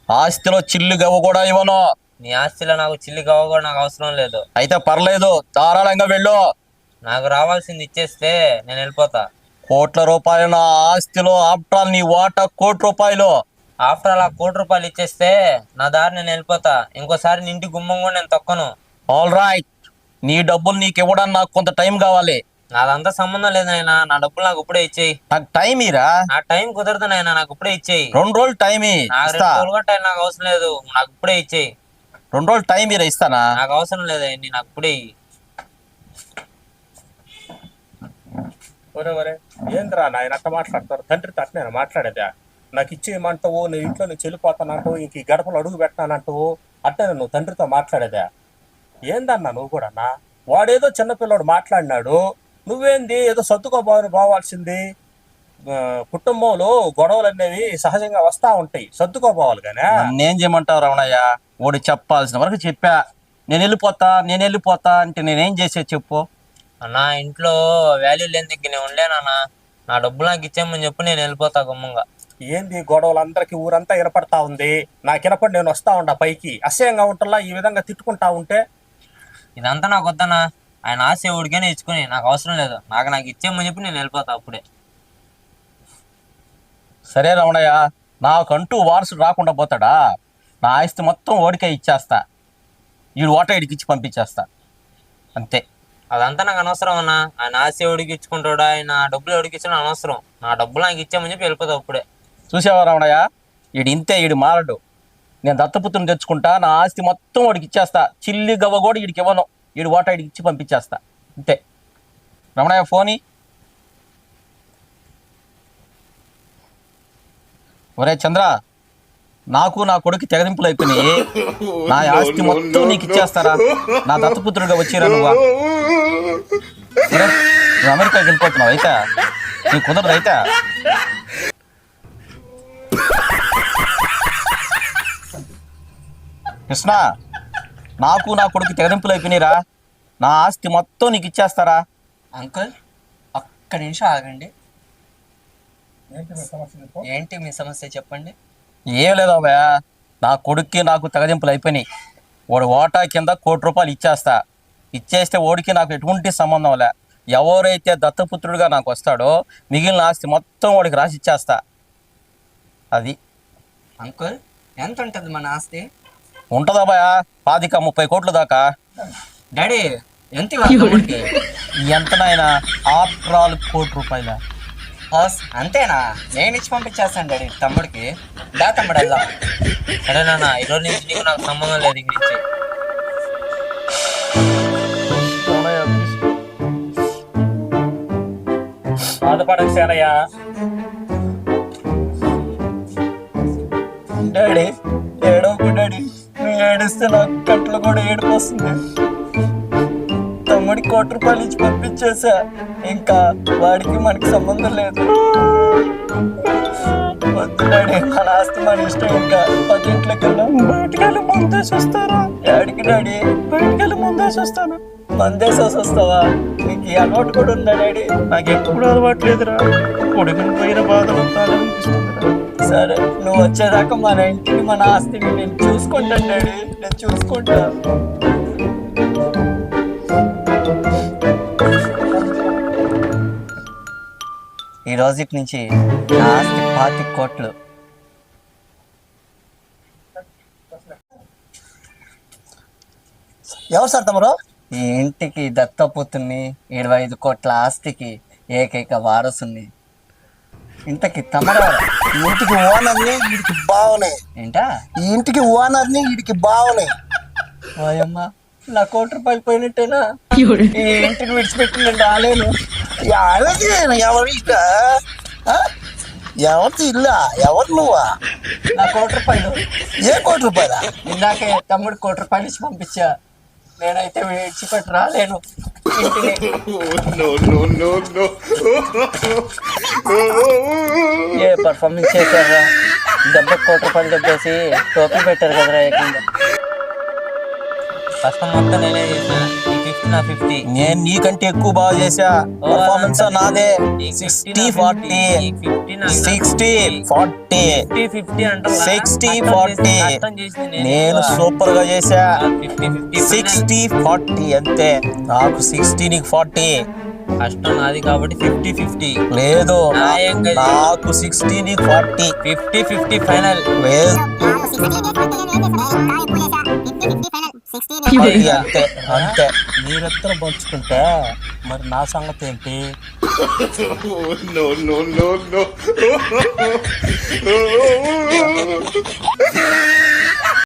ఆస్తిలో చిల్లు గవ్వ కూడా ఇవ్వను. నీ ఆస్తిలో నాకు చిల్లి గవ్వ కూడా నాకు అవసరం లేదు. అయితే పర్లేదు, ధారాళంగా వెళ్ళు. నాకు రావాల్సింది ఇచ్చేస్తే నేను వెళ్ళిపోతా. కోట్ల రూపాయలు నా ఆస్తిలో, ఆఫ్టర్ ఆల్ నీ వాటా ₹1,00,00,000. ఆఫ్టర్ అలా ₹1,00,00,000 ఇచ్చేస్తే నా దారి నేను వెళ్ళిపోతా. ఇంకోసారి నీ ఇంటి గుమ్మం కూడా నేను తొక్కను. ఆల్ రైట్, నీ డబ్బులు నీకు ఇవ్వడానికి నాకు కొంత టైం కావాలి. నాదంతా సంబంధం లేదు నాయన, నా డబ్బులు నాకు ఇప్పుడే ఇచ్చేయి. నాకు టైం ఇరా. నా టైం కుదరదు నాయన, నాకు ఇప్పుడే ఇచ్చేయి. 2 రోజులు టైం నాకు 2 రోజులు కూడా టైం నాకు అవసరం లేదు, నాకు ఇప్పుడే ఇచ్చేయి. 2 రోజులు టైం ఇరా, ఇస్తానా? నాకు అవసరం లేదు అండి, నాకు ఇప్పుడే ఇయ్యి. ఒరే ఒరే, ఏంద్రా నాయన అట్ట మాట్లాడతారు? తండ్రితో అట్నే మాట్లాడేదా? నాకు ఇచ్చేయమంటావు, నేను ఇంట్లో నుంచి వెళ్ళిపోతానంటావు, ఇంక ఈ గడపలు అడుగు పెట్టానంటావు, అట్నే నువ్వు తండ్రితో మాట్లాడేదా? ఏందన్నా నువ్వు కూడా అన్నా? వాడేదో చిన్నపిల్లడు మాట్లాడినాడు, నువ్వేంది ఏదో సర్దుకోపోవాల్సింది. కుటుంబంలో గొడవలు అనేవి సహజంగా వస్తా ఉంటాయి, సర్దుకోపోవాలి కానీ. నేనేం చేయమంటావు రమణయ్య? వాడు చెప్పాల్సిన వరకు చెప్పా. నేను వెళ్ళిపోతా అంటే నేనేం చేసే చెప్పు. అన్నా ఇంట్లో వాల్యూ లేని దగ్గర నేను ఉండలేనన్నా, నా డబ్బులు నాకు ఇచ్చేయమని చెప్పు, నేను వెళ్ళిపోతా గుమ్మంగా. ఏంది గొడవలు? అందరికి ఊరంతా వినపడతా ఉంది, నాకు వినపడి నేను వస్తా ఉండా పైకి. అసహ్యంగా ఉంటుందా ఈ విధంగా తిట్టుకుంటా ఉంటే? ఇదంతా నాకు వద్దనా, ఆయన ఆశ ఎవడికైనా ఇచ్చుకుని నాకు అవసరం లేదు. నాకు ఇచ్చేయమని చెప్పి నేను వెళ్ళిపోతా అప్పుడే. సరే రమణయ్య, నాకంటూ వారసుడు రాకుండా పోతాడా? నా ఆస్తి మొత్తం ఓడికే ఇచ్చేస్తా, వీడు ఓట ఇడికి ఇచ్చి పంపించేస్తా, అంతే. అదంతా నాకు అనవసరం అన్నా. ఆయన ఆశ ఎవడికి ఇచ్చుకుంటాడా, ఆయన డబ్బులు ఎవడికి ఇచ్చినా అనవసరం. నా డబ్బులు నాకు ఇచ్చామని చెప్పి వెళ్ళిపోతా అప్పుడే. చూసావా రమణయ్య, వీడు ఇంతే, వీడు మారడు. నేను దత్తపుత్రుని తెచ్చుకుంటా, నా ఆస్తి మొత్తం వాడికి ఇచ్చేస్తా, చిల్లి గవ్వ కూడా వీడికి ఇవ్వను, వీడు ఓట ఇడికి ఇచ్చి పంపించేస్తా, అంతే. రమణయ్య ఫోని. ఒరే చంద్ర, నాకు నా కొడుకు తెగదింపులు అయిపోయినాయి. నా ఆస్తి మొత్తం నీకు ఇచ్చేస్తారా? నా దత్తపుత్రుడిగా వచ్చిరా నువ్వా? నువ్వు అమెరికాకి వెళ్ళిపోతున్నావు అయితే నీకు కుదరదు అయితే. కృష్ణ, నాకు నా కొడుకు తెగదింపులు అయిపోయినాయిరా. నా ఆస్తి మొత్తం నీకు ఇచ్చేస్తారా? అంకుల్ ఒక్క నిమిషం ఆగండి. ఏంటి మీ సమస్య చెప్పండి. ఏం లేదవ్వా, నా కొడుక్కి నాకు తెగదింపులు అయిపోయినాయి. వాడు ఓటా కింద ₹1,00,00,000 ఇచ్చేస్తా. ఇచ్చేస్తే ఓడికి నాకు ఎటువంటి సంబంధం లే. ఎవరైతే దత్తపుత్రుడిగా నాకు వస్తాడో మిగిలిన ఆస్తి మొత్తం వాడికి రాసి ఇచ్చేస్తా, అది. అంకుల్ ఎంత ఉంటుంది మన ఆస్తి? ఉంటుందబ్బా 25-30 కోట్ల దాకా. డాడీ ఎంత ఇవ్వాలి తమ్ముడికి? ఎంతనైనా ఆఫ్టర్ ఆల్ ₹1,00,00,000. అంతేనా? నేను ఇచ్చి పంపించేస్తాను డాడీ తమ్ముడికి. దా తమ్ముడు వెళ్దాం. సరే నాన్న, ఈరోజు నుంచి నీకు నాకు సంబంధం లేదు ఇంక నుంచి. బాధపడకు సేనయ్య. డాడీ ఏడవకు డాడీ, నువ్వు ఏడిస్తే నాకు కంట్లో కూడా ఏడుపు వస్తుంది. తమ్ముడికి ₹1,00,00,000 ఇచ్చి పంపించేసా, ఇంకా వాడికి మనకి సంబంధం లేదు. వద్దు డాడీ, మన ఆస్తి మన ఇష్టం. ఇంకా 10 ఇంట్ల కన్నా బయటకెళ్ళి మందేసి వస్తారా? డాడీకి డాడీ, బయటకెళ్ళి మందేసి వస్తాను. మందేసేసి వస్తావా? నీకు ఈ అలవాటు కూడా ఉందా డాడీ? నాకు ఎప్పుడు అలవాటు లేదురా, కొడుకుని పోయిన బాధ అనిపిస్తుందిరా. సరే, నువ్వు వచ్చేదాకా మన ఇంటిని మన ఆస్తిని నేను చూసుకుంటాను డాడీ, నేను చూసుకుంటా. ఈ రోజు నుంచి నా ఆస్తి 25 కోట్లు. ఎవరు సార్ తమరు? ఈ ఇంటికి దత్తపుత్రుని, 25 కోట్ల ఆస్తికి ఏకైక వారసుని. ఇంతకి తమరారా? ఈ ఇంటికి ఓనర్ని, వీడికి బావనే. ఏంటా? ఈ ఇంటికి ఓనర్ని, వీడికి బావనే. ఓయమ్మ, నా ₹1,00,00,000 పోయినట్టేనా? ఈ ఇంటిని విడిచిపెట్టి నేను రాలేను. ఎవరు ఇక? ఎవరిది ఇల్లా? ఎవరు నువ్వా? నా ₹1,00,00,000 ఏ ₹1,00,00,000? ఇందాకే తమ్ముడు ₹1,00,00,000 ఇచ్చి పంపించా. నేనైతే విడిచిపెట్టి రాలేను ఇంటిని. ఏ పర్ఫార్మెన్స్ చేశారా? దెబ్బకి ₹1,00,00,000 దెబ్బేసి టోపీ పెట్టారు కదరా ఏకంగా. కష్టం మొత్తం నేనే చేసిన. ఈ 60 నా 50. నేను నీకంటే ఎక్కువ బాగా చేసా. పర్ఫార్మెన్స్ నాదే. 60-40, 60-40, 60-40. నేను సూపర్ గా చేసా. 60-40 అంతే. నాకు 60 నీకు 40. కష్టం నాది కాబట్టి 50-50. లేదు న్యాయం కదా. నాకు 60 నీకు 40. 50-50 ఫైనల్. లేదు అది అంతే అంతే. మీరిద్దరు పంచుకుంటే మరి నా సంగతి ఏంటి? no.